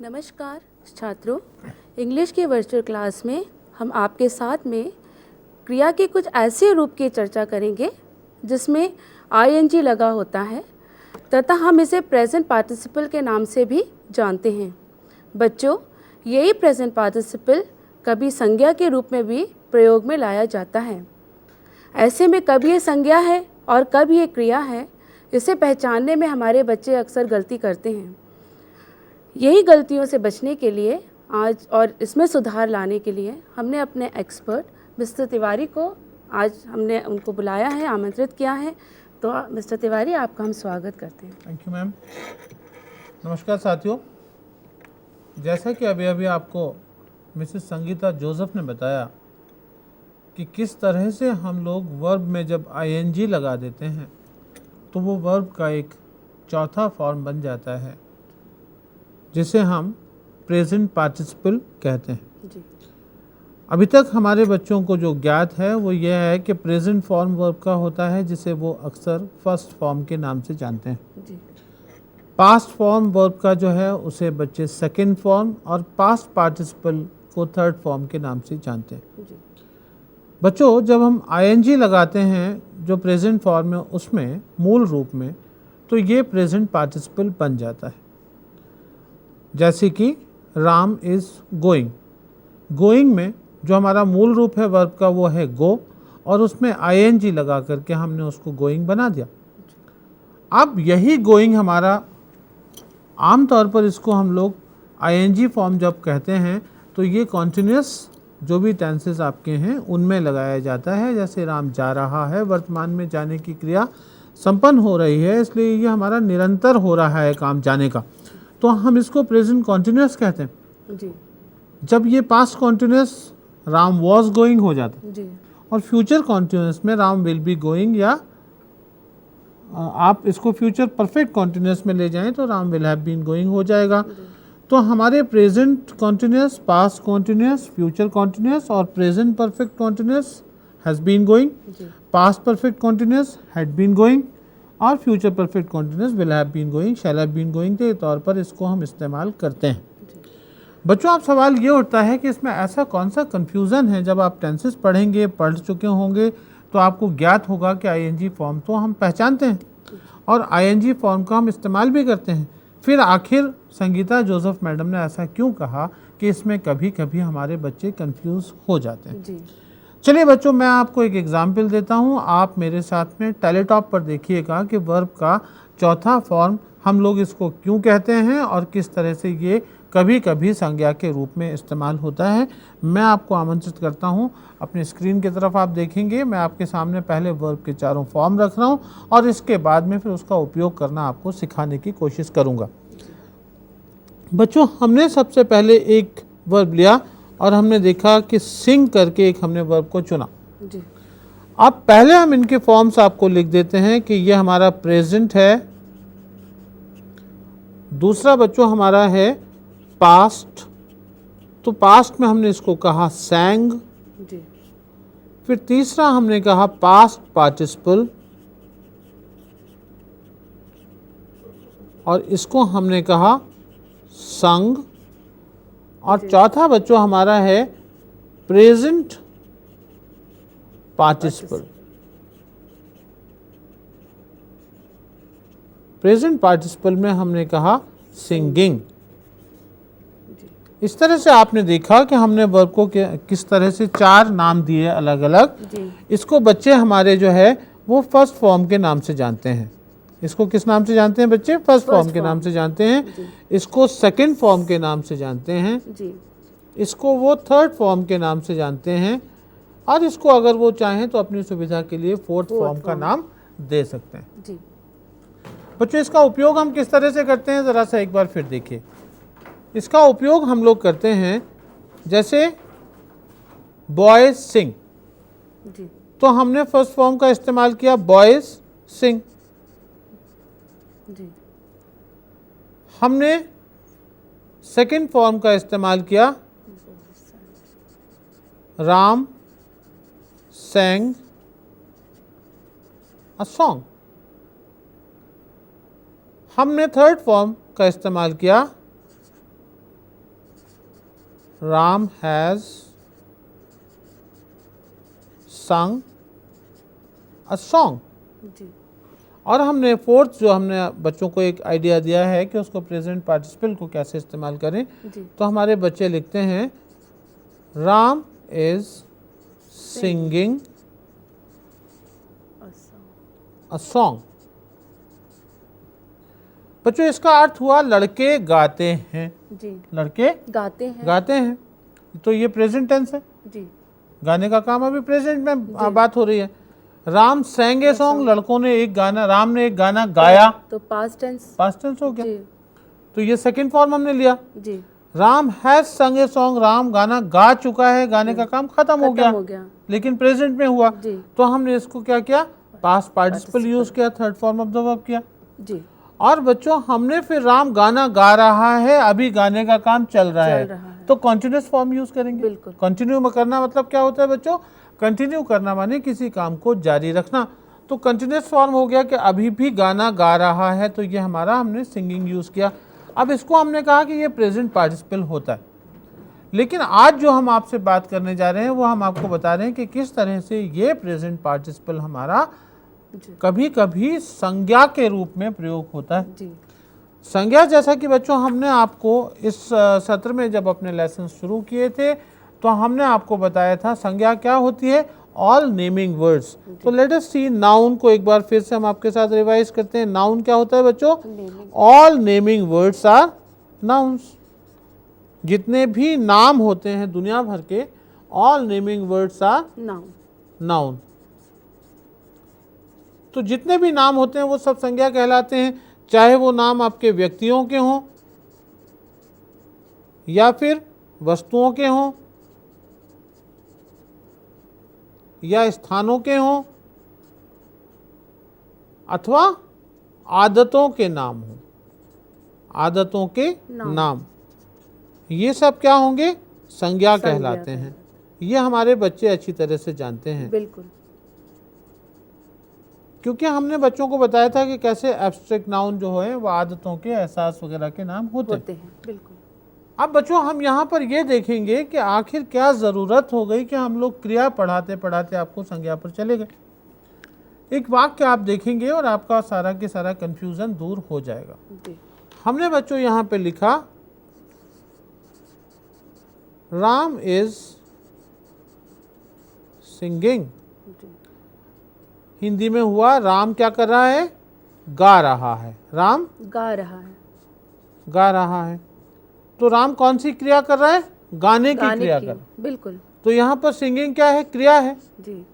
नमस्कार छात्रों, इंग्लिश के वर्चुअल क्लास में हम आपके साथ में क्रिया के कुछ ऐसे रूप की चर्चा करेंगे जिसमें आईएनजी लगा होता है तथा हम इसे प्रेजेंट पार्टिसिपल के नाम से भी जानते हैं। बच्चों, यही प्रेजेंट पार्टिसिपल कभी संज्ञा के रूप में भी प्रयोग में लाया जाता है। ऐसे में कब ये संज्ञा है और कब ये क्रिया है, इसे पहचानने में हमारे बच्चे अक्सर गलती करते हैं। यही गलतियों से बचने के लिए आज और इसमें सुधार लाने के लिए हमने अपने एक्सपर्ट मिस्टर तिवारी को आज हमने उनको बुलाया है, आमंत्रित किया है। तो मिस्टर तिवारी, आपका हम स्वागत करते हैं। Thank you ma'am. नमस्कार साथियों, जैसा कि अभी आपको मिसेस संगीता जोसेफ ने बताया कि किस तरह से हम लोग वर्ब में जब आईएनजी लगा देते हैं तो वो वर्ब का एक चौथा फॉर्म बन जाता है जिसे हम प्रेजेंट पार्टिसिपल कहते हैं। जी। अभी तक हमारे बच्चों को जो ज्ञात है वो यह है कि प्रेजेंट फॉर्म वर्ब का होता है जिसे वो अक्सर फर्स्ट फॉर्म के नाम से जानते हैं। जी। पास्ट फॉर्म वर्ब का जो है उसे बच्चे सेकंड फॉर्म और पास्ट पार्टिसिपल को थर्ड फॉर्म के नाम से जानते हैं। जी। बच्चों, जब हम आईएनजी लगाते हैं जो प्रेजेंट फॉर्म है उसमें मूल रूप में, तो ये प्रेजेंट पार्टिसिपल बन जाता है। जैसे कि राम इज़ गोइंग। गोइंग में जो हमारा मूल रूप है वर्ब का वो है गो, और उसमें आईएनजी लगा करके हमने उसको गोइंग बना दिया। अब यही गोइंग हमारा आमतौर पर इसको हम लोग आईएनजी फॉर्म जब कहते हैं तो ये कॉन्टिन्यूस जो भी टेंसेस आपके हैं उनमें लगाया जाता है। जैसे राम जा रहा है, वर्तमान में जाने की क्रिया संपन्न हो रही है, इसलिए ये हमारा निरंतर हो रहा है काम जाने का, तो हम इसको प्रेजेंट कॉन्टिन्यूस कहते हैं। जी। जब ये past continuous Ram was going हो जाता है जी। और फ्यूचर कॉन्टिन्यूस में राम विल बी गोइंग, या आप इसको फ्यूचर परफेक्ट कॉन्टिन्यूस में ले जाएं तो Ram will have been going हो जाएगा। तो हमारे present continuous, past continuous, future continuous और present perfect continuous has been going, past perfect continuous had been going और future perfect continuous will have been going, shall have been going के तौर पर इसको हम इस्तेमाल करते हैं। बच्चों, आप सवाल ये उठता है कि इसमें ऐसा कौन सा कन्फ्यूज़न है। जब आप टेंसेस पढ़ेंगे, पढ़ चुके होंगे, तो आपको ज्ञात होगा कि आईएनजी फॉर्म तो हम पहचानते हैं और आईएनजी फॉर्म का हम इस्तेमाल भी करते हैं। फिर आखिर संगीता जोसेफ मैडम ने ऐसा क्यों कहा कि इसमें कभी कभी हमारे बच्चे कंफ्यूज हो जाते हैं। जी। चलिए बच्चों, मैं आपको एक एग्जाम्पल देता हूँ। आप मेरे साथ में टेलीटॉप पर देखिएगा कि वर्ब का चौथा फॉर्म हम लोग इसको क्यों कहते हैं और किस तरह से ये कभी कभी संज्ञा के रूप में इस्तेमाल होता है। मैं आपको आमंत्रित करता हूं, अपनी स्क्रीन की तरफ आप देखेंगे। मैं आपके सामने पहले वर्ब के चारों फॉर्म रख रहा हूं और इसके बाद में फिर उसका उपयोग करना आपको सिखाने की कोशिश करूंगा। बच्चों, हमने सबसे पहले एक वर्ब लिया और हमने देखा कि सिंग करके एक हमने वर्ब को चुना। जी। अब पहले हम इनके फॉर्म्स आपको लिख देते हैं कि ये हमारा प्रेजेंट है, दूसरा बच्चों हमारा है पास्ट, तो पास्ट में हमने इसको कहा सैंग। जी। फिर तीसरा हमने कहा पास्ट पार्टिसिपल और इसको हमने कहा संग, और चौथा बच्चों हमारा है प्रेजेंट पार्टिसिपल। प्रेजेंट पार्टिसिपल में हमने कहा सिंगिंग। इस तरह से आपने देखा कि हमने वर्ब को किस तरह से चार नाम दिए अलग अलग। इसको बच्चे हमारे जो है वो फर्स्ट फॉर्म के नाम से जानते हैं। इसको किस नाम से जानते हैं बच्चे? फर्स्ट फॉर्म के नाम से जानते हैं। इसको सेकंड फॉर्म के नाम से जानते हैं। इसको वो थर्ड फॉर्म के नाम से जानते हैं, और इसको अगर वो चाहें तो अपनी सुविधा के लिए फोर्थ फॉर्म का नाम दे सकते हैं। जी। बच्चों, इसका उपयोग हम किस तरह से करते हैं ज़रा सा एक बार फिर देखिए। इसका उपयोग हम लोग करते हैं जैसे बॉयज सिंग, तो हमने फर्स्ट फॉर्म का इस्तेमाल किया बॉयज सिंग। हमने सेकंड फॉर्म का इस्तेमाल किया राम sang a song। हमने थर्ड फॉर्म का इस्तेमाल किया Ram has sung a song। जी और हमने फोर्थ जो हमने बच्चों को एक आइडिया दिया है कि उसको प्रेजेंट पार्टिसिपल को कैसे इस्तेमाल करें, जी तो हमारे बच्चे लिखते हैं Ram is singing a song. बच्चों इसका अर्थ हुआ लड़के गाते हैं, जी लड़के गाते हैं। गाते हैं, तो ये प्रेजेंट टेंस है, जी गाने का काम अभी प्रेजेंट में बात हो रही है। राम sang a song, लड़कों ने एक गाना, राम ने एक गाना गाया, तो पास्ट टेंस। पास्ट टेंस हो गया, जी तो ये सेकंड फॉर्म हमने लिया। जी Ram has sung a song, Ram गाना गा चुका है, गाने का काम खत्म हो खत्म हो गया। लेकिन प्रेजेंट में हुआ, जी तो हमने इसको क्या किया, पास्ट पार्टिसिपल यूज किया, third form of the verb किया। जी और बच्चों हमने फिर राम गाना गा रहा है, अभी गाने का काम चल रहा है, तो कॉन्टिन्यूस फॉर्म यूज करेंगे। बिल्कुल। कंटिन्यू करना मतलब क्या होता है बच्चों, कंटिन्यू करना माने किसी काम को जारी रखना, तो कंटिन्यूस फॉर्म हो गया कि अभी भी गाना गा रहा है, तो ये हमारा हमने सिंगिंग यूज किया। अब इसको हमने कहा कि ये प्रेजेंट पार्टिसिपल होता है, लेकिन आज जो हम आपसे बात करने जा रहे हैं वो हम आपको बता रहे हैं कि किस तरह से ये प्रेजेंट पार्टिसिपल हमारा कभी कभी संज्ञा के रूप में प्रयोग होता है। जी संज्ञा, जैसा कि बच्चों हमने आपको इस सत्र में जब अपने लेसन शुरू किए थे तो हमने आपको बताया था संज्ञा क्या होती है, ऑल नेमिंग वर्ड्स। तो लेट अस सी नाउन को एक बार फिर से हम आपके साथ रिवाइज करते हैं। नाउन क्या होता है बच्चों, all naming words are nouns. जितने भी नाम होते हैं दुनिया भर के, all naming words are noun. Noun. तो जितने भी नाम होते हैं वो सब संज्ञा कहलाते हैं, चाहे वो नाम आपके व्यक्तियों के हों या फिर वस्तुओं के हों या स्थानों के हों अथवा आदतों के नाम हों, आदतों के नाम, ये सब क्या होंगे, संज्ञा कहलाते हैं। ये हमारे बच्चे अच्छी तरह से जानते हैं, बिल्कुल, क्योंकि हमने बच्चों को बताया था कि कैसे एब्स्ट्रैक्ट नाउन जो है वो आदतों के, एहसास वगैरह के नाम होते हैं। बिल्कुल। अब बच्चों हम यहाँ पर ये देखेंगे कि आखिर क्या ज़रूरत हो गई कि हम लोग क्रिया पढ़ाते पढ़ाते आपको संज्ञा पर चले गए। एक वाक्य आप देखेंगे और आपका सारा के सारा कंफ्यूजन दूर हो जाएगा। जी। हमने बच्चों यहाँ पे लिखा राम इज सिंगिंग। हिंदी में हुआ राम क्या कर रहा है, गा रहा है। राम गा रहा है, गा रहा है। तो राम कौन सी क्रिया कर रहा है, गाने की क्रिया कर। बिल्कुल। तो यहाँ पर सिंगिंग क्या है, क्रिया है। जी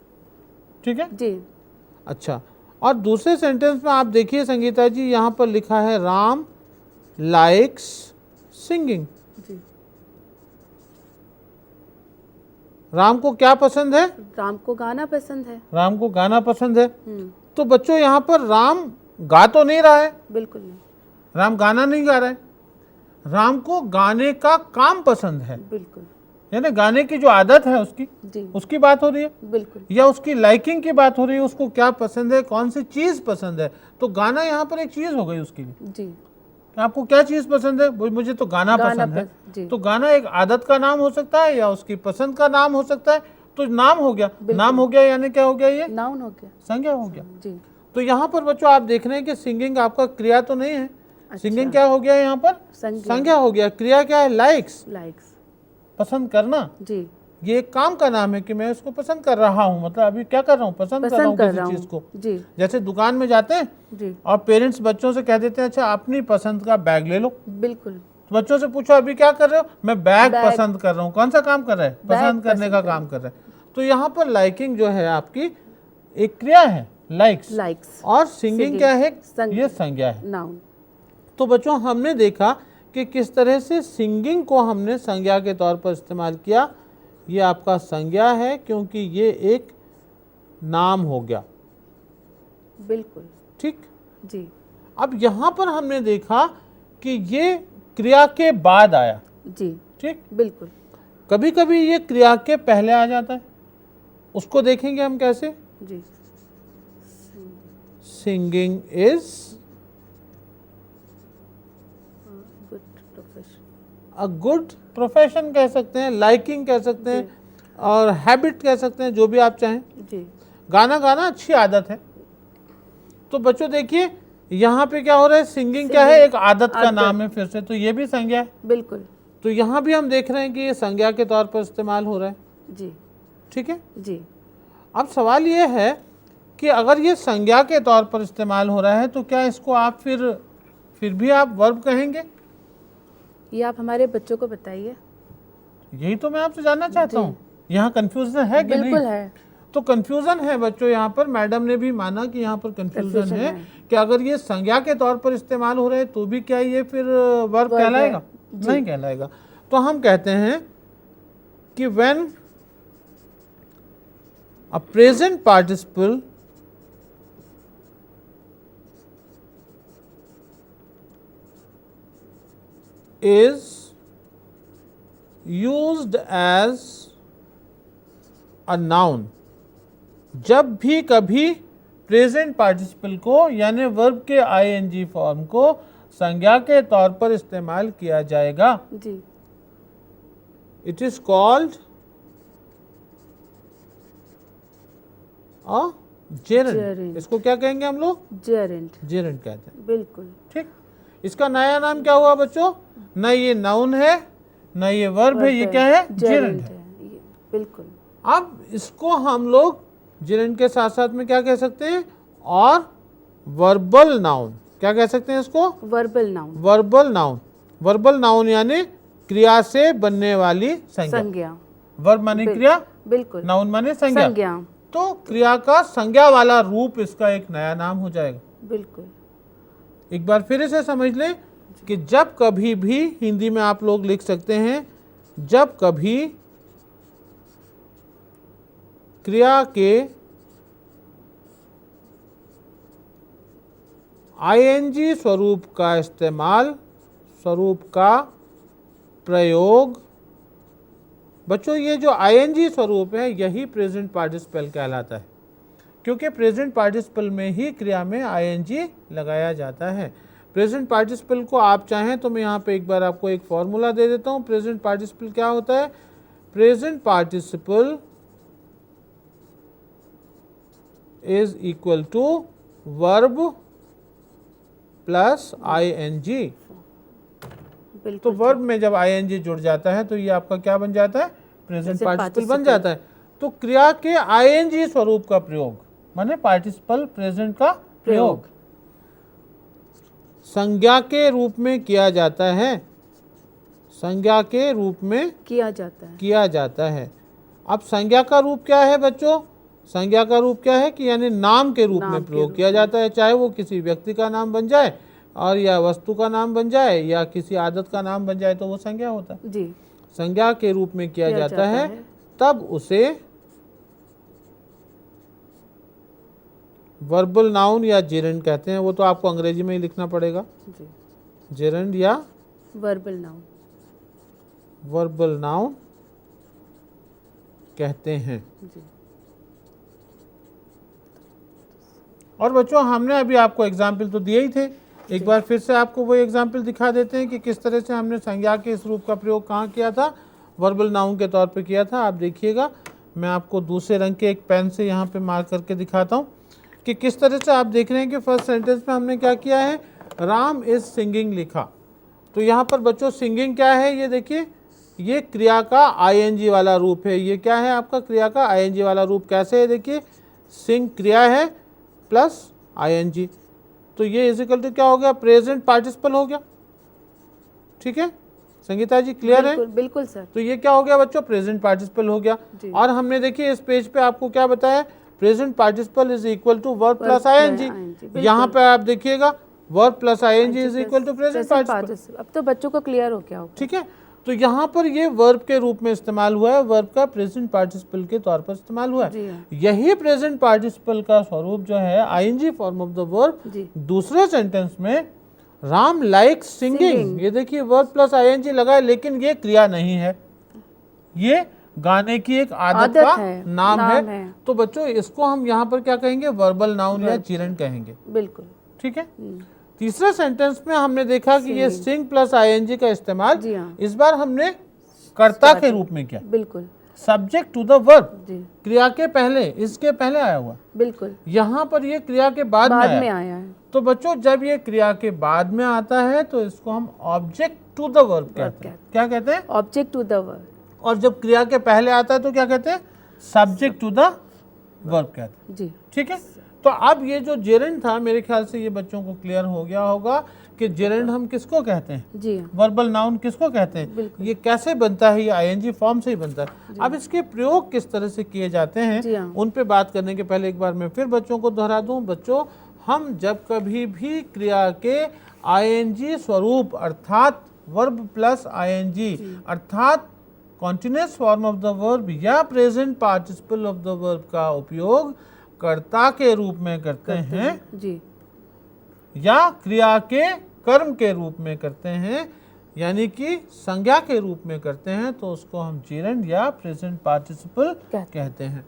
ठीक है जी। अच्छा, और दूसरे सेंटेंस में आप देखिए संगीता जी, यहाँ पर लिखा है राम लाइक्स सिंगिंग। जी। राम को क्या पसंद है, राम को गाना पसंद है। राम को गाना पसंद है। तो बच्चों यहाँ पर राम गा तो नहीं रहा है, बिल्कुल नहीं, राम गाना नहीं गा रहा है, राम को गाने का काम पसंद है। बिल्कुल, यानी गाने की जो आदत है उसकी, जी, उसकी बात हो रही है। बिल्कुल। या उसकी लाइकिंग की बात हो रही है, उसको क्या पसंद है, कौन सी चीज पसंद है। तो गाना यहाँ पर एक चीज हो गई उसके लिए। जी। आपको क्या चीज पसंद है, मुझे तो गाना पसंद है। जी। तो गाना एक आदत का नाम हो सकता है या उसकी पसंद का नाम हो सकता है, तो नाम हो गया। नाम हो गया यानी क्या हो गया, ये नाउन हो गया, संज्ञा हो गया। जी। तो यहाँ पर बच्चों आप देख रहे हैं कि सिंगिंग आपका क्रिया तो नहीं है। सिंगिंग क्या हो गया, यहाँ पर संज्ञा हो गया। क्रिया क्या है, लाइक्स, पसंद करना। जी। ये एक काम का नाम है कि मैं इसको पसंद कर रहा हूँ, मतलब अभी क्या कर रहा हूँ, पसंद कर रहा हूँ किसी चीज को। जी। जैसे दुकान में जाते हैं जी। और पेरेंट्स बच्चों से कह देते हैं अच्छा अपनी पसंद का बैग ले लो। बिल्कुल। तो बच्चों से पूछो अभी क्या कर रहे हो, मैं बैग पसंद कर रहा हूँ। कौन सा काम कर रहा है, पसंद करने का काम कर रहा है। तो यहाँ पर लाइकिंग जो है आपकी एक क्रिया है, लाइक्स, और सिंगिंग क्या है, ये संज्ञा है, नाउन। तो बच्चों हमने देखा कि किस तरह से सिंगिंग को हमने संज्ञा के तौर पर इस्तेमाल किया। ये आपका संज्ञा है क्योंकि ये एक नाम हो गया। बिल्कुल ठीक जी। अब यहाँ पर हमने देखा कि ये क्रिया के बाद आया। जी। ठीक, बिल्कुल। कभी कभी ये क्रिया के पहले आ जाता है, उसको देखेंगे हम कैसे। जी। Singing is good profession. A good profession कह सकते हैं, लाइकिंग कह सकते हैं और हैबिट कह सकते हैं, जो भी आप चाहें। जी गाना गाना अच्छी आदत है। तो बच्चों देखिए यहाँ पे क्या हो रहा है, सिंगिंग क्या है, एक आदत का नाम है फिर से, तो ये भी संज्ञा है। बिल्कुल। तो यहाँ भी हम देख रहे हैं कि ये संज्ञा के तौर पर इस्तेमाल हो रहा है। जी ठीक है। जी अब सवाल ये है कि अगर ये संज्ञा के तौर पर इस्तेमाल हो रहा है तो क्या इसको आप फिर भी आप वर्ब कहेंगे? ये आप हमारे बच्चों को बताइए। यही तो मैं आपसे जानना चाहता हूँ। यहाँ कंफ्यूजन है कि नहीं? बिल्कुल है। तो कंफ्यूजन है बच्चों, यहाँ पर मैडम ने भी माना कि यहाँ पर कंफ्यूजन Confusion है है। कि अगर ये संज्ञा के तौर पर इस्तेमाल हो रहे हैं तो भी क्या ये फिर वर्ब कहलाएगा? नहीं कहलाएगा। तो हम कहते हैं कि when a present participle is used as a noun, जब भी कभी प्रेजेंट पार्टिसिपल को यानी वर्ब के आईएनजी फॉर्म को संज्ञा के तौर पर इस्तेमाल किया जाएगा, जी it is called a gerund. Gerund। इसको क्या कहेंगे हम लोग? जेरेंट। जेरेंट कहते हैं। बिल्कुल। ठीक। इसका नया नाम क्या हुआ बच्चों? न ये नाउन है न ये वर्ब है, ये क्या है? जेरेंट है। ये बिल्कुल। अब इसको हम लोग जेरेंट के साथ साथ में क्या कह सकते हैं? और वर्बल नाउन। क्या कह सकते हैं इसको? Verbal noun. Verbal noun. Verbal noun यानी क्रिया से बनने वाली संज्ञा। संज्ञा। वर्ब माने क्रिया, बिल्कुल। नाउन माने संज्ञा। संज्ञा। तो क्रिया का संज्ञा वाला रूप इसका एक नया नाम हो जाएगा। बिल्कुल। एक बार फिर इसे समझ लें कि जब कभी भी, हिंदी में आप लोग लिख सकते हैं, जब कभी क्रिया के आईएनजी स्वरूप का इस्तेमाल, स्वरूप का प्रयोग, बच्चों ये जो आईएनजी स्वरूप है यही प्रेजेंट पार्टिसिपल कहलाता है, क्योंकि प्रेजेंट पार्टिसिपल में ही क्रिया में आईएनजी लगाया जाता है। प्रेजेंट पार्टिसिपल को आप चाहें तो मैं यहाँ पे एक बार आपको एक फॉर्मूला दे देता हूँ। प्रेजेंट पार्टिसिपल क्या होता है? Present participle is equal to verb plus ING. तो वर्ब में जब आईएनजी जुड़ जाता है तो ये आपका क्या बन जाता है? प्रेजेंट पार्टिसिपल बन जाता है। तो क्रिया के आईएनजी स्वरूप का प्रयोग माने पार्टिसिपल प्रेजेंट का प्रयोग संज्ञा के रूप में किया जाता है, संज्ञा के रूप में किया जाता है। अब संज्ञा का रूप क्या है बच्चों? संज्ञा का रूप क्या है कि यानी नाम के रूप में प्रयोग किया जाता है, चाहे वो किसी व्यक्ति का नाम बन जाए और या वस्तु का नाम बन जाए या किसी आदत का नाम बन जाए तो वो संज्ञा होता है। जी। संज्ञा के रूप में किया जाता है तब उसे वर्बल नाउन या जेरेंट कहते हैं। वो तो आपको अंग्रेजी में ही लिखना पड़ेगा, जी। जेरेंट या वर्बल नाउन। वर्बल नाउन कहते हैं। जी। और बच्चों हमने अभी आपको एग्जाम्पल तो दिए ही थे, एक बार फिर से आपको वो एग्जाम्पल दिखा देते हैं कि किस तरह से हमने संज्ञा के इस रूप का प्रयोग कहाँ किया था? वर्बल नाउन के तौर पे किया था। आप देखिएगा, मैं आपको दूसरे रंग के एक पेन से यहाँ पे मार्क करके दिखाता हूँ कि किस तरह से आप देख रहे हैं कि फर्स्ट सेंटेंस में हमने क्या किया है? राम इज सिंगिंग लिखा। तो यहाँ पर बच्चों सिंगिंग क्या है? ये देखिए, ये क्रिया का आईएनजी वाला रूप है। ये क्या है आपका? क्रिया का आईएनजी वाला रूप। कैसे है? देखिए, सिंग क्रिया है प्लस आईएनजी, तो ये इजिकल टू क्या हो गया? प्रेजेंट पार्टिसिपल हो गया। ठीक है संगीता जी, क्लियर है? बिल्कुल सर। तो ये क्या हो गया बच्चों? प्रेजेंट पार्टिसिपल हो गया। और हमने देखिए इस पेज पे आपको क्या बताया? Present participle is equal to verb plus ING. यहाँ पे आप देखिएगा verb plus ING is equal to present participle. अब तो बच्चों को क्लियर हो गया होगा। ठीक है, तो यहाँ पर ये वर्ब के रूप में इस्तेमाल हुआ है, वर्ब का प्रेजेंट पार्टिसिपल के तौर पर इस्तेमाल हुआ है। यही प्रेजेंट पार्टिसिपल का स्वरूप जो है ING form of the verb, दूसरे सेंटेंस में राम लाइक सिंगिंग। ये देखिए वर्ब प्लस आईएनजी लगा है, लेकिन ये क्रिया नहीं है, ये गाने की एक आदत का नाम है। तो बच्चों इसको हम यहाँ पर क्या कहेंगे? वर्बल नाउन या जेरेंट कहेंगे। बिल्कुल। ठीक है, तीसरे सेंटेंस में हमने देखा कि ये स्टिंग प्लस आईएनजी का इस्तेमाल जी हाँ। इस बार हमने कर्ता के रूप में किया, बिल्कुल सब्जेक्ट टू द वर्ब, जी, क्रिया के पहले, इसके पहले आया हुआ। बिल्कुल यहाँ पर ये क्रिया के बाद बाद में में आया। आया है। तो बच्चों जब ये क्रिया के बाद में आता है तो इसको हम ऑब्जेक्ट टू द वर्ब कहते हैं। क्या कहते हैं? Object to the verb. और जब क्रिया के पहले आता है तो क्या कहते हैं? सब्जेक्ट टू द वर्ब कहते हैं। जी, ठीक है। तो अब ये जो जेरेंड था, मेरे ख्याल से ये बच्चों को क्लियर हो गया होगा कि जेरेंड हम किसको कहते हैं, जी हाँ, वर्बल नाउन किसको कहते हैं, ये कैसे बनता है, ये आईएनजी फॉर्म से ही बनता है। अब इसके प्रयोग किस तरह से किए जाते जी हैं हाँ। उन पे बात करने के पहले एक बार मैं फिर बच्चों को दोहरा दूं। बच्चों, हम जब कभी भी क्रिया के आईएनजी स्वरूप अर्थात वर्ब प्लस आईएनजी अर्थात continuous form of the verb या present participle of the verb का उपयोग कर्ता के रूप में करते हैं जी, या क्रिया के कर्म के रूप में करते हैं, यानी कि संज्ञा के रूप में करते हैं, तो उसको हम जेरेंड या प्रेजेंट पार्टिसिपल कहते हैं।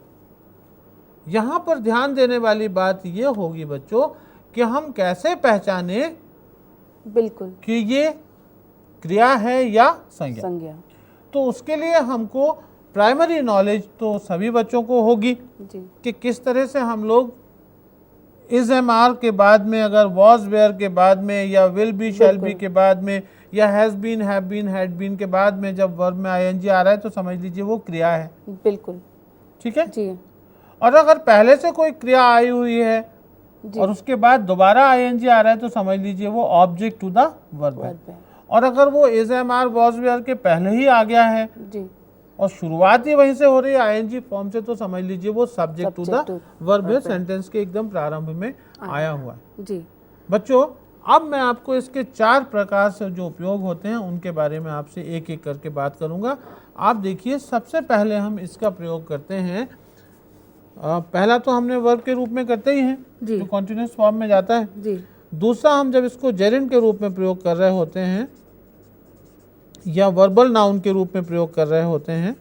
यहाँ पर ध्यान देने वाली बात ये होगी बच्चों कि हम कैसे पहचाने बिल्कुल कि ये क्रिया है या संज्ञा। संज्ञा तो उसके लिए हमको प्राइमरी नॉलेज तो सभी बच्चों को होगी जी, कि किस तरह से हम लोग इज एम आर के बाद में, अगर वॉज वेयर के बाद में, या विल बी शैल बी के बाद में, या has been have been had been के बाद में जब वर्ब में आईएनजी आ रहा है तो समझ लीजिए वो क्रिया है। बिल्कुल ठीक है। जी, और अगर पहले से कोई क्रिया आई हुई है जी, और उसके बाद दोबारा आईएनजी आ रहा है तो समझ लीजिए वो ऑब्जेक्ट टू द वर्ब है। वर्ब है। और अगर वो is am are was were के पहले ही आ गया है जी, और शुरुआत ही वहीं से हो रही है आईएनजी फॉर्म से, तो समझ लीजिए वो सब्जेक्ट टू द वर्ब है, सेंटेंस के एकदम प्रारंभ में आया हुआ है। जी, बच्चों, अब मैं आपको इसके 4 प्रकार से जो उपयोग होते हैं उनके बारे में आपसे एक एक करके बात करूंगा। आप देखिए, सबसे पहले हम इसका प्रयोग करते हैं, पहला तो हमने वर्ब के रूप में करते ही हैं जी, जो कॉन्टिन्यूअस फॉर्म में जाता है। जी, दूसरा, हम जब इसको जेरेंड के रूप में प्रयोग कर रहे होते हैं या वर्बल नाउन के रूप में प्रयोग कर रहे होते हैं,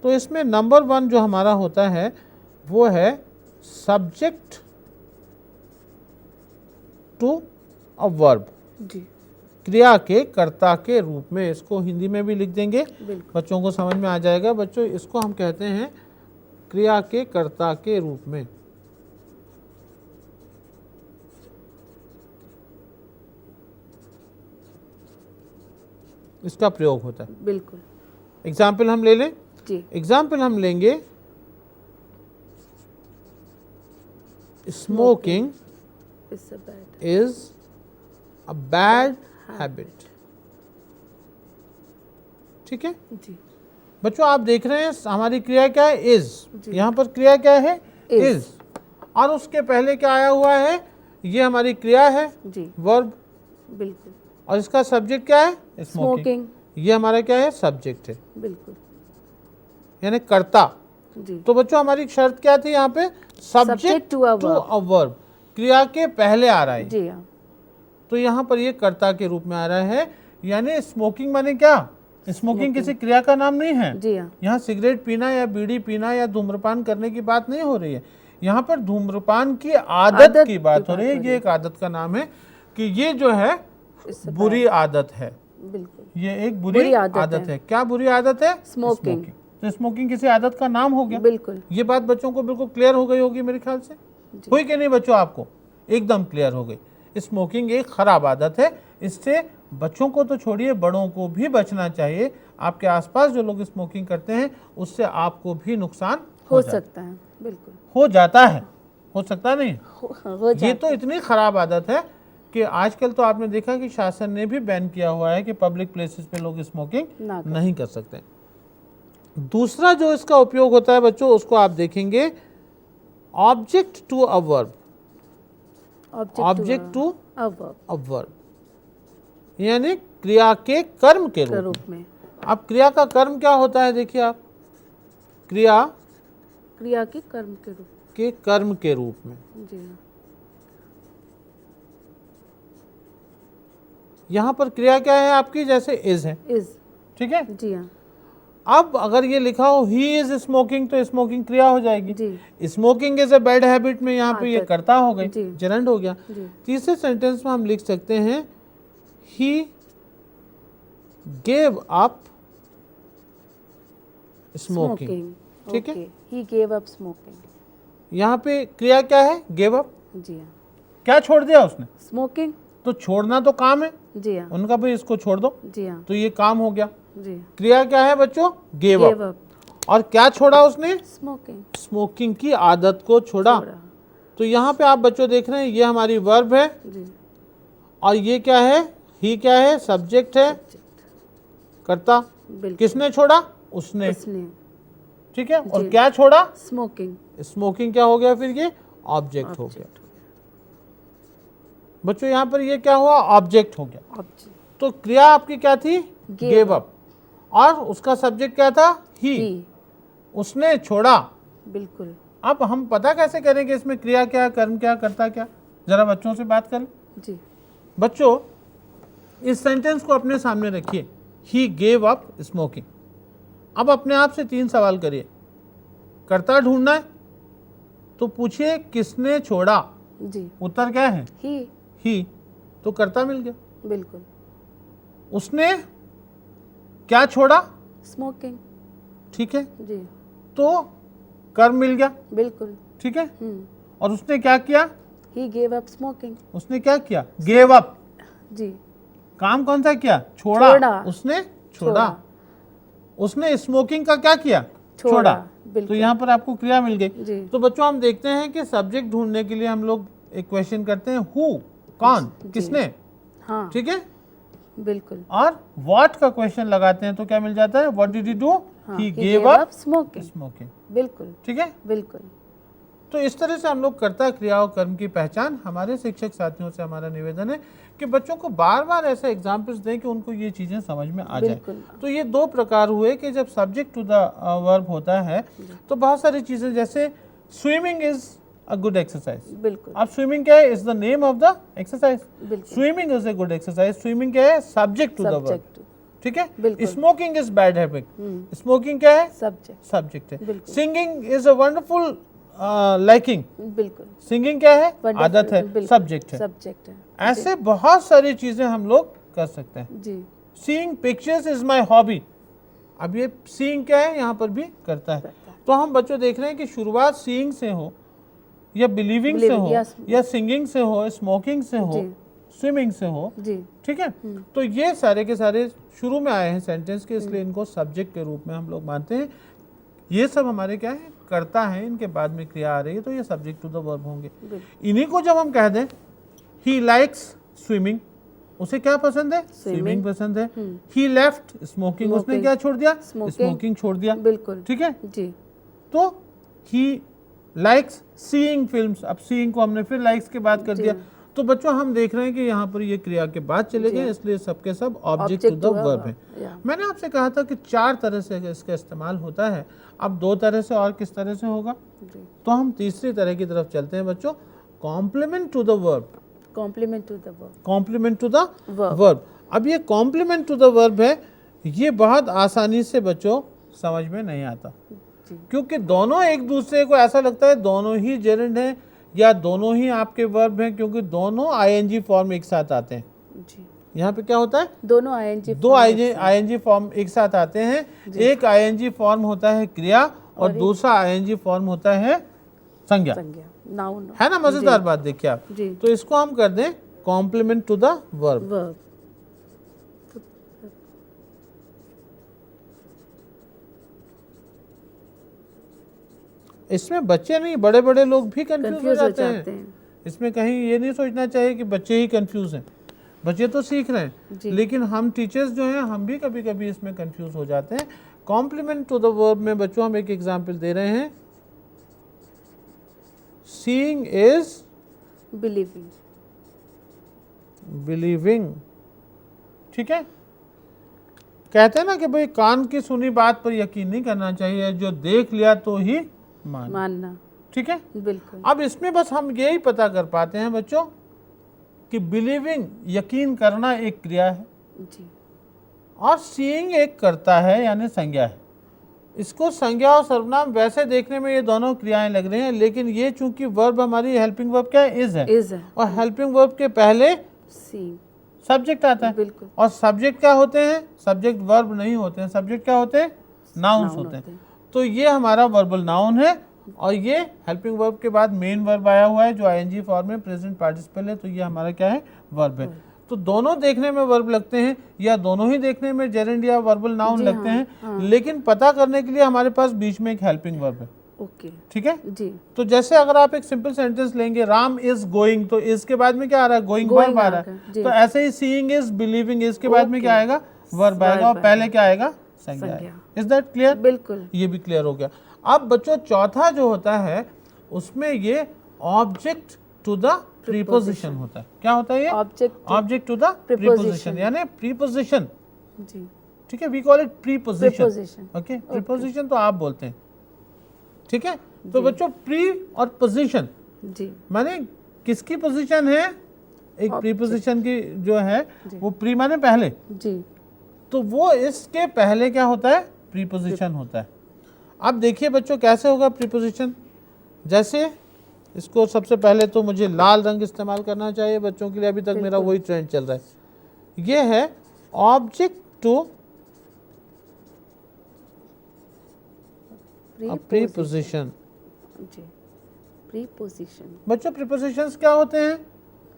तो इसमें नंबर 1 जो हमारा होता है वो है सब्जेक्ट टू अ वर्ब, जी, क्रिया के कर्ता के रूप में। इसको हिंदी में भी लिख देंगे, बिल्कुल बच्चों को समझ में आ जाएगा। बच्चों, इसको हम कहते हैं क्रिया के कर्ता के रूप में। इसका प्रयोग होता है। बिल्कुल एग्जाम्पल हम ले लें। जी, एग्जाम्पल हम लेंगे, smoking it's a bad is a bad habit. ठीक है जी, बच्चों, आप देख रहे हैं हमारी क्रिया क्या है, इज। जी। यहाँ पर क्रिया क्या है, Is। इज। और उसके पहले क्या आया हुआ है, ये हमारी क्रिया है, जी, वर्ब। बिल्कुल और इसका सब्जेक्ट क्या है, स्मोकिंग। स्मोकिंग, ये हमारा क्या है, सब्जेक्ट है, बिल्कुल यानी कर्ता। जी, तो बच्चों, हमारी शर्त क्या थी यहाँ पे, subject to a to verb। A verb, क्रिया के पहले आ रहा है। जी हाँ, तो यहाँ पर ये कर्ता के रूप में आ रहा है, यानी स्मोकिंग माने क्या, स्मोकिंग किसी क्रिया का नाम नहीं है। जी हाँ, यहाँ सिगरेट पीना या बीड़ी पीना या धूम्रपान करने की बात नहीं हो रही है, यहाँ पर धूम्रपान की आदत की बात हो रही है। ये एक आदत का नाम है कि ये जो है It's a बुरी आदत है, बिल्कुल ये एक बुरी आदत है। क्या बुरी आदत है, स्मोकिंग। तो स्मोकिंग किसी आदत का नाम हो गया। बिल्कुल ये बात बच्चों को बिल्कुल क्लियर हो गई होगी मेरे ख्याल से, हुई कि नहीं बच्चों, आपको एकदम क्लियर हो गई। स्मोकिंग एक खराब आदत है, इससे बच्चों को तो छोड़िए, बड़ों को भी बचना चाहिए। आपके आसपास जो लोग स्मोकिंग करते हैं उससे आपको भी नुकसान हो सकता है, बिल्कुल हो जाता है, हो सकता नहीं। हो ये तो इतनी खराब आदत है कि आजकल तो आपने देखा कि शासन ने भी बैन किया हुआ है कि पब्लिक प्लेसेस पे लोग स्मोकिंग ना कर। नहीं कर सकते। दूसरा जो इसका उपयोग होता है बच्चों, उसको आप देखेंगे, object to a verb, object to a verb a verb, यानी क्रिया के कर्म के के रूप रूप में। में। अब क्रिया का कर्म क्या होता है, देखिए आप, क्रिया क्रिया के कर्म के रूप के कर्म के रूप में। जी हाँ, यहाँ पर क्रिया क्या है आपकी, जैसे इज है, इज ठीक है। जी हाँ, अब अगर ये लिखा हो ही इज स्मोकिंग तो स्मोकिंग क्रिया हो जाएगी। जी smoking is a bad habit में यहाँ पे ये आदत। कर्ता हो गई, जी। जेरंड हो गया। जी तीसरे सेंटेंस में हम लिख सकते हैं ही गेव अप स्मोकिंग। ठीक है, ही गेव अप स्मोकिंग। यहाँ पे क्रिया क्या है? Gave up. जी हाँ, क्या छोड़ दिया उसने? स्मोकिंग। तो छोड़ना तो काम है जी हाँ, उनका, भाई इसको छोड़ दो, जी हाँ, तो ये काम हो गया। जी क्रिया क्या है बच्चों? Gave gave up. अप और क्या छोड़ा उसने? स्मोकिंग। स्मोकिंग की आदत को छोड़ा। तो यहाँ पे आप बच्चों देख रहे हैं ये हमारी वर्ब है जी और ये क्या है? ही क्या है? सब्जेक्ट है, कर्ता। बिल्कुल। किसने छोड़ा? उसने। उसने ठीक है, और जी। क्या छोड़ा? स्मोकिंग स्मोकिंग क्या हो गया फिर? ये ऑब्जेक्ट हो गया। बच्चों यहाँ पर ये क्या हुआ? ऑब्जेक्ट हो गया। ऑब्जेक्ट। तो क्रिया आपकी क्या थी? Gave up. और उसका सब्जेक्ट क्या था? ही। उसने छोड़ा। बिल्कुल। अब हम पता कैसे करेंगे इसमें क्रिया क्या, कर्म क्या, कर्ता क्या? जरा बच्चों से बात करें। जी बच्चों इस सेंटेंस को अपने सामने रखिए, ही गेव अप स्मोकिंग। अब अपने आप से 3 सवाल करिए। कर्ता ढूंढना है तो पूछिए किसने छोड़ा? जी उत्तर क्या है? ही। तो कर्ता मिल गया। बिल्कुल। उसने क्या छोड़ा? स्मोकिंग। ठीक है, जी तो कर्म मिल गया। बिल्कुल। ठीक है, और उसने क्या किया? He gave up smoking. उसने क्या किया? Gave up. जी काम कौन सा किया? छोड़ा। उसने छोड़ा। उसने स्मोकिंग का क्या किया? छोड़ा। तो बिल्कुल। यहाँ पर आपको क्रिया मिल गई। जी तो बच्चों हम देखते हैं कि सब्जेक्ट ढूंढने के लिए हम लोग एक क्वेश्चन करते हैं, हु, कौन, जी। किसने। हाँ ठीक है, बिल्कुल। और व्हाट का क्वेश्चन लगाते हैं तो क्या मिल जाता है? What did he do? हाँ, ही he gave gave up up smoking। Smoking. बिल्कुल ठीक है, बिल्कुल। तो इस तरह से हम लोग कर्ता, क्रिया और कर्म की पहचान, हमारे शिक्षक साथियों से हमारा निवेदन है कि बच्चों को बार बार ऐसे एग्जाम्पल्स दें कि उनको ये चीज़ें समझ में आ जाए। बिल्कुल। तो ये 2 प्रकार हुए कि जब सब्जेक्ट टू द वर्ब होता है तो बहुत सारी चीज़ें, जैसे swimming is a good exercise. बिल्कुल अब स्विमिंग क्या है? Is the name of the exercise. बिल्कुल। Swimming is a good exercise. Swimming क्या है? Subject to the verb. Subject. ठीक है, बिल्कुल। Smoking is bad habit. Smoking क्या है? सब्जेक्ट। सब्जेक्ट है। बिल्कुल। Singing is a wonderful liking. बिल्कुल। सिंगिंग क्या है? Wonderful, आदत है, बिल्कुल। सब्जेक्ट है। सब्जेक्ट है। ऐसे बहुत सारी चीजें हम लोग कर सकते हैं। जी seeing pictures is my hobby. अब ये सीइंग क्या है? यहाँ पर भी करता है। तो हम बच्चों देख रहे हैं कि शुरुआत सीइंग से हो या बिलीविंग से हो या सिंगिंग से हो, स्मोकिंग से हो, स्विमिंग से हो। जी ठीक है, तो ये सारे के सारे शुरू में आए हैं सेंटेंस के, इसलिए इनको सब्जेक्ट के रूप में हम लोग मानते हैं। ये सब हमारे क्या है? कर्ता है। इनके बाद में क्रिया आ रही है तो ये सब्जेक्ट टू द वर्ब होंगे। इन्हीं को जब हम कह दें ही लाइक्स स्विमिंग, उसे क्या पसंद है? स्विमिंग पसंद है। ही लेफ्ट स्मोकिंग, उसने क्या छोड़ दिया? स्मोकिंग छोड़ दिया। बिल्कुल। ठीक है, जी तो ही लाइक्स सीइंग फिल्म्स। अब सीइंग को हमने फिर लाइक्स के बाद कर दिया। तो बच्चों हम देख रहे हैं कि यहाँ पर ये क्रिया के बाद चले गए, इसलिए सबके सब ऑब्जेक्ट टू द वर्ब है। मैंने आपसे कहा था कि 4 तरह से इसका इस्तेमाल होता है। अब 2 तरह से और किस तरह से होगा? तो हम तीसरी तरह की तरफ चलते हैं बच्चों, complement to the verb. Complement to the verb. Complement to the verb. अब ये कॉम्प्लीमेंट टू द वर्ब है, ये बहुत आसानी से बच्चों समझ में नहीं आता, क्योंकि दोनों एक दूसरे को ऐसा लगता है दोनों ही जेरेंड हैं या दोनों ही आपके वर्ब हैं, क्योंकि दोनों आईएनजी फॉर्म एक साथ आते हैं। जी यहाँ पे क्या होता है? दोनों आईएनजी, 2 आईएनजी फॉर्म एक साथ आते हैं। एक आईएनजी फॉर्म होता है क्रिया और दूसरा आईएनजी फॉर्म होता है संज्ञा। नाउन है ना? मजेदार बात देखिए आप। जी। तो इसको हम कर दें कॉम्प्लीमेंट टू द वर्ब। इसमें बच्चे नहीं, बड़े बड़े लोग भी कंफ्यूज हो जाते हैं। इसमें कहीं ये नहीं सोचना चाहिए कि बच्चे ही कंफ्यूज हैं। बच्चे तो सीख रहे हैं, लेकिन हम टीचर्स जो हैं हम भी कभी कभी इसमें कंफ्यूज हो जाते हैं। कॉम्प्लीमेंट टू द वर्ब में बच्चों हम एक एग्जांपल दे रहे हैं, सीइंग इज बिलीविंग। बिलीविंग। ठीक है, कहते हैं ना कि भाई कान की सुनी बात पर यकीन नहीं करना चाहिए, जो देख लिया तो ही मानना। ठीक है, बिल्कुल। अब इसमें बस हम यही पता कर पाते हैं बच्चों कि बिलीविंग यकीन करना एक क्रिया है जी। और सीइंग एक कर्ता है यानी संज्ञा है। इसको संज्ञा और सर्वनाम वैसे देखने में ये दोनों क्रियाएं लग रही हैं, लेकिन ये चूंकि वर्ब हमारी हेल्पिंग वर्ब क्या है, इज है, और हेल्पिंग वर्ब के पहले सी सब्जेक्ट आता है, बिल्कुल। और सब्जेक्ट क्या होते हैं, सब्जेक्ट वर्ब नहीं होते हैं, सब्जेक्ट क्या होते हैं, नाउन्स होते हैं। तो ये हमारा वर्बल नाउन है, और ये हेल्पिंग वर्ब के बाद मेन वर्ब आया हुआ है जो आईएनजी फॉर्म में प्रेजेंट पार्टिसिपल है, तो ये हमारा क्या है, वर्ब है। तो दोनों देखने में वर्ब लगते हैं, या दोनों ही देखने में जेरेंड या वर्बल नाउन लगते हैं, लेकिन पता करने के लिए हमारे पास बीच में एक हेल्पिंग वर्ब है। ओके, ठीक है जी। तो जैसे अगर आप एक सिंपल सेंटेंस लेंगे, राम इज गोइंग, तो इज के बाद में क्या आ रहा है, गोइंग वर्ब आ रहा है। तो ऐसे he seeing is, believing is के बाद में क्या आएगा, वर्ब आएगा, और पहले क्या आएगा, संज्ञा आएगा। Is that clear? बिल्कुल, ये भी क्लियर हो गया। अब बच्चों चौथा जो होता है उसमें ये ऑब्जेक्ट टू द प्रीपोजिशन होता है। क्या होता है ये? ऑब्जेक्ट टू द प्रीपोजिशन, यानी प्रीपोजिशन। जी, ठीक है, we call it preposition. Okay, preposition तो आप बोलते हैं, ठीक है। तो बच्चों प्री और पोजीशन, जी, माने किसकी पोजीशन है, एक प्रीपोजिशन की जो है वो प्री माने पहले, जी, तो वो इसके पहले क्या होता है, प्रीपोजिशन होता है। अब देखिए बच्चों कैसे होगा प्रीपोजिशन। जैसे इसको सबसे पहले तो मुझे लाल रंग इस्तेमाल करना चाहिए बच्चों के लिए, अभी तक मेरा वही ट्रेंड चल रहा है। ये है ऑब्जेक्ट टू प्रीपोजिशन। जी, प्रीपोजिशन। बच्चों प्रीपोजिशंस क्या होते हैं,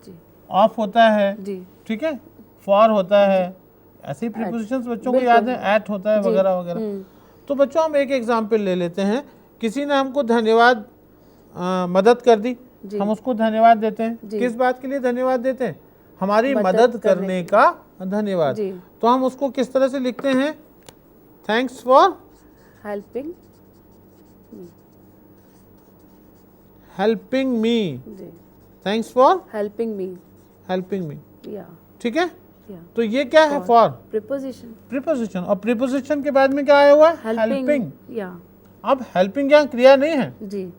जी, ऑफ होता है, जी, ठीक है, फॉर होता है, ऐसे ही प्रीपोजिशंस बच्चों को याद है, एट होता है, वगैरह वगैरह। तो बच्चों हम एक एग्जाम्पल ले लेते हैं, किसी ने हमको धन्यवाद मदद कर दी, हम उसको धन्यवाद देते हैं। किस बात के लिए धन्यवाद देते हैं, हमारी मदद करने का धन्यवाद। तो हम उसको किस तरह से लिखते हैं, thanks for helping me, thanks for helping me, ठीक है। तो ये क्या है, फॉर प्रीपोजिशन, और प्रीपोजिशन के बाद में क्या आया हुआ है, हेल्पिंग। अब हेल्पिंग यहाँ क्रिया नहीं है जी,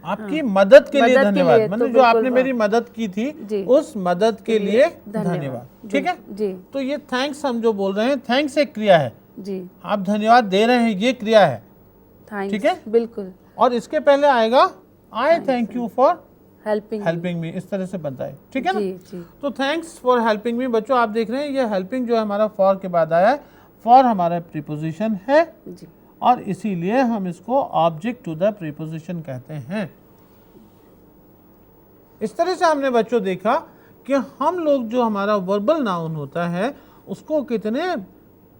आपकी मदद के लिए धन्यवाद, मतलब जो आपने मेरी मदद की थी उस मदद के लिए धन्यवाद, ठीक है जी। तो ये थैंक्स हम जो बोल रहे हैं, थैंक्स एक क्रिया है जी, आप धन्यवाद दे रहे हैं, ये क्रिया है, ठीक है, बिल्कुल। और इसके पहले आएगा आई thank you for helping me, इस तरह से बनता है, ठीक है ना। जी। तो थैंक्स फॉर हेल्पिंग मी, बच्चों आप देख रहे हैं ये हेल्पिंग जो है हमारा फॉर के बाद आया है, फॉर हमारा प्रीपोजिशन है जी, और इसीलिए हम इसको ऑब्जेक्ट टू द प्रीपोजिशन कहते हैं। इस तरह से हमने बच्चों देखा कि हम लोग जो हमारा वर्बल नाउन होता है उसको कितने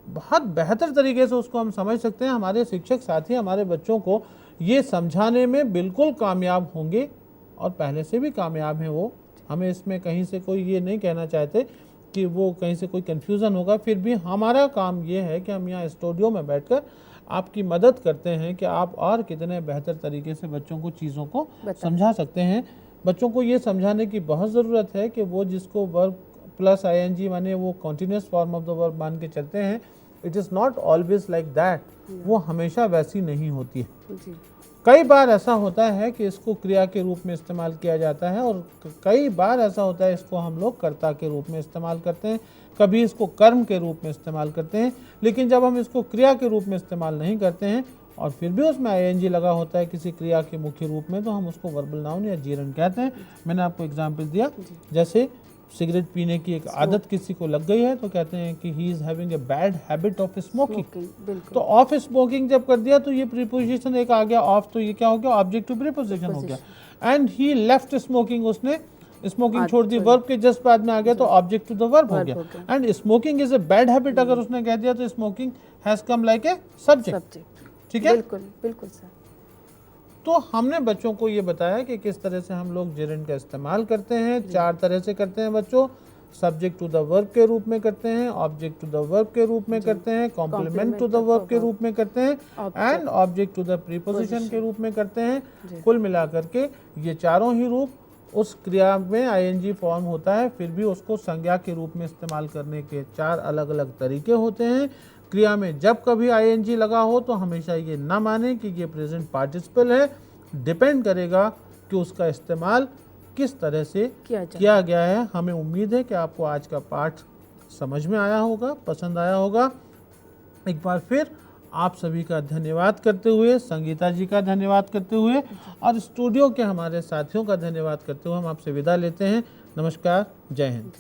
बहुत बेहतर तरीके से उसको हम समझ सकते हैं। हमारे शिक्षक साथी हमारे बच्चों को ये समझाने में बिल्कुल कामयाब होंगे और पहले से भी कामयाब हैं वो। हमें इसमें कहीं से कोई ये नहीं कहना चाहते कि वो कहीं से कोई कन्फ्यूज़न होगा, फिर भी हमारा काम ये है कि हम यहाँ स्टूडियो में बैठकर आपकी मदद करते हैं कि आप और कितने बेहतर तरीके से बच्चों को चीज़ों को समझा सकते हैं। बच्चों को ये समझाने की बहुत ज़रूरत है कि वो जिसको वर्ब प्लस आईएनजी माने वो continuous form of the verb मान के चलते हैं, it is not always like that, वो हमेशा वैसी नहीं होती है। कई बार ऐसा होता है कि इसको क्रिया के रूप में इस्तेमाल किया जाता है और कई बार ऐसा होता है इसको हम लोग कर्ता के रूप में इस्तेमाल करते हैं, कभी इसको कर्म के रूप में इस्तेमाल करते हैं। लेकिन जब हम इसको क्रिया के रूप में इस्तेमाल नहीं करते हैं और फिर भी उसमें आईएनजी लगा होता है किसी क्रिया के मुख्य रूप में, तो हम उसको वर्बल नाउन या जीरन कहते हैं। मैंने आपको एग्जाम्पल दिया, जैसे सिगरेट पीने की एक आदत किसी को लग गई है तो कहते हैं कि he is having a bad habit of smoking. तो ऑफ स्मोकिंग जब कर दिया तो ये प्रीपोजिशन एक आ गया ऑफ, तो ये क्या हो गया, ऑब्जेक्ट टू प्रीपोजिशन हो गया। एंड ही लेफ्ट स्मोकिंग, उसने स्मोकिंग छोड़ दी, वर्ब के जस्ट बाद में आ गया तो ऑब्जेक्ट टू द वर्ब हो गया। And smoking is a bad habit अगर उसने कह दिया तो smoking has come like a subject, ठीक है, बिल्कुल सर। तो हमने बच्चों को ये बताया कि किस तरह से हम लोग जेरेंड का इस्तेमाल करते हैं। 4 तरह से करते हैं बच्चों, सब्जेक्ट टू द वर्ब के रूप में करते हैं, ऑब्जेक्ट टू द वर्ब के रूप में करते हैं, कॉम्प्लीमेंट टू द वर्ब के रूप में करते हैं and object to the preposition के रूप में करते हैं। कुल मिलाकर के ये चारों ही रूप उस क्रिया में आईएनजी फॉर्म होता है, फिर भी उसको संज्ञा के रूप में इस्तेमाल करने के 4 अलग अलग तरीके होते हैं। क्रिया में जब कभी आईएनजी लगा हो तो हमेशा ये ना माने कि ये प्रेजेंट पार्टिसिपल है, डिपेंड करेगा कि उसका इस्तेमाल किस तरह से किया गया है। हमें उम्मीद है कि आपको आज का पाठ समझ में आया होगा, पसंद आया होगा। एक बार फिर आप सभी का धन्यवाद करते हुए, संगीता जी का धन्यवाद करते हुए और स्टूडियो के हमारे साथियों का धन्यवाद करते हुए हम आपसे विदा लेते हैं। नमस्कार, जय हिंद।